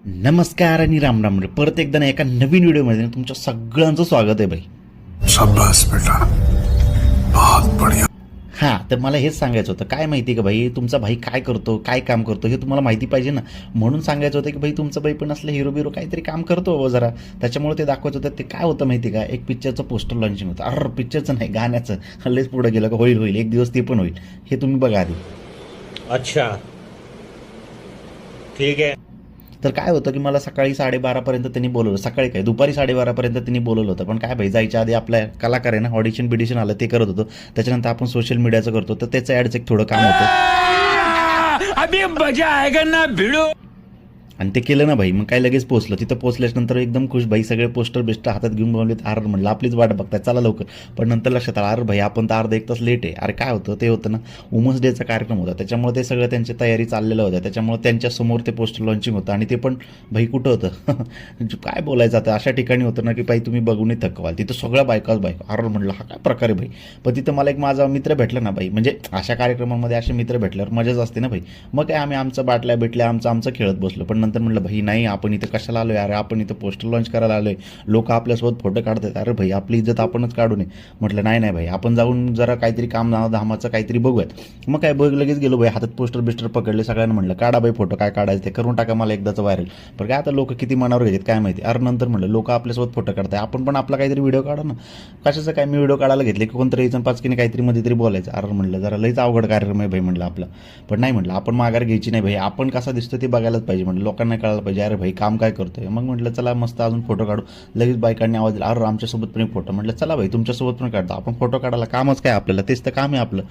नमस्कार आणि राम राम रे. परत एकदा ना एका नवीन व्हिडिओमध्ये तुमच्या सगळ्यांचं स्वागत आहे भाई. शाबाश बेटा, बहुत बढ़िया. हां, तर मला हेच सांगायचं होतं. काय माहिती आहे का भाई, तुमचा भाई काय करतो, काय काम करतो हे तुम्हाला माहिती पाहिजे ना. म्हणून सांगायचं होतं की भाई तुमचा भाई पण असलं हिरो बिरो काहीतरी काम करतो हो जरा. त्याच्यामुळे ते दाखवायचं होतं. ते काय होतं माहिती आहे का, एक पिक्चरचं पोस्टर लॉन्चिंग होतं. अरे पिक्चरचं नाही, गाण्याचं. हल्लेच पुढे गेलं का होईल होईल एक दिवस ते पण होईल. हे तुम्ही बघा आधी. अच्छा ठीक है. तर काय होतं की मला सकाळी 12:30पर्यंत त्यांनी बोलवलं. सकाळी काय दुपारी 12:30पर्यंत त्यांनी बोलवलं होतं. पण काय भाई जायच्या आधी आपल्या कलाकार आहे ना, ऑडिशन बिडिशन आलं ते करत होतो. त्याच्यानंतर आपण सोशल मीडियाचं करतो, तर त्याचं ॲडचं एक थोडं काम होतं. अभी मजा आएगा ना भिड़ो. आणि ते केलं ना भाई. मग काय लगेच पोहोचलं. तिथं पोहोचल्यानंतर एकदम खुश भाई. सगळे पोस्टर बिस्टर हातात घेऊन बोलले. अरे म्हणलं आपलीच वाट बघताय, चला लवकर. पण नंतर लक्षात आलं, अरे भाई आपण तर अर्धा एक तास लेट आहे. अरे काय होतं, ते होतं ना वुमन्स डेचा कार्यक्रम होता, त्याच्यामुळे ते सगळं त्यांची तयारी चाललेलं होतं. त्याच्यामुळे त्यांच्यासमोर ते पोस्टर लॉन्चिंग होतं. आणि ते पण भाई कुठं होतं काय बोलायचं आता, अशा ठिकाणी होतं ना की भाई तुम्ही बघूनही थकवाल. तिथं सगळ्या बायकाच बायका. अरे म्हणलं हा काय प्रकार आहे भाई. पण तिथं मला एक माझा मित्र भेटला ना भाई. म्हणजे अशा कार्यक्रमांमध्ये असे मित्र भेटल्यावर मजाच असते ना भाई. मग काय आम्ही आमचं बाटल्या भेटल्या आमचं खेळत बसलो. पण नंतर म्हणलं भाई नाही, आपण इथं कशाला आलोय, अरे आपण इथं पोस्टर लॉन्च करायला आलोय, लोक आपल्यासोबत फोटो काढतात. अरे भाई आपली इज्जत आपणच काढू नये. म्हटलं नाही भाई, आपण जाऊन जरा काहीतरी काम धामाचं काहीतरी बघूयात. मग काय बघ लगेच गेलो भाई. हातात पोस्टर बिस्टर पकडले. सगळ्यांना म्हटलं काढा भाई फोटो, काय काढायचं ते करून टाका, मला एकदाच व्हायरल. पण काय आता लोक किती मनावर घेतात काय माहिती. अरे नंतर म्हणलं लोक आपल्यासोबत फोटो काढताय, आपण पण आपला काहीतरी व्हिडिओ काढा ना. कशाचं काय, मी व्हिडिओ काढायला घेतले की कोणतरी इथं पाचकीने काहीतरी मध्ये तरी बोलायचं. अरे म्हणलं जरा लईच अवघड कार्यक्रम आहे भाई म्हटलं आपलं. पण नाही म्हटलं आपण माघार घ्यायची नाही भाई. आपण कसा दिसतो ते बघायलाच पाहिजे. म्हटलं लोकांना कळायला पाहिजे अरे भाई काम काय करतोय. मग म्हटलं चला मस्त अजून फोटो काढू. लगेच बायकांनी आवाज दिला, अरे आमच्यासोबत पण एक फोटो. म्हटलं चला भाई तुमच्यासोबत पण काढतो. आपण फोटो काढायला कामच काय आपल्याला, तेच तर काम आहे आपलं.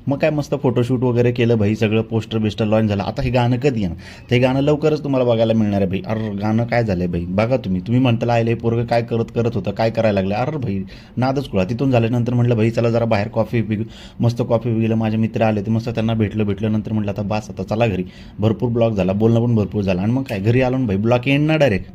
मग काय मस्त फोटोशूट वगैरे केलं भाई. सगळं पोस्टर बिस्टर लॉन्च झालं. आता हे गाणं कधी येणार, ते गाणं लवकरच तुम्हाला बघायला मिळणार आहे भाई. अरे गाणं काय झालंय भाई बघा तुम्ही म्हणता आले पोरगं काय करत होतं, काय करायला लागलं. अरे भाई नादच कुळा. तिथून झाल्यानंतर म्हटलं भाई चला जरा बाहेर कॉफी पिऊ. मस्त कॉफी पिलं. माझे मित्र आले ते मस्त त्यांना भेटलं. नंतर म्हटलं आता बास आता चला घरी. भरपूर ब्लॉग झाला, बोलणं पण भरपूर झालं. आणि मग काय घरी आलो भाई ब्लॉग एंड ना डायरेक्ट.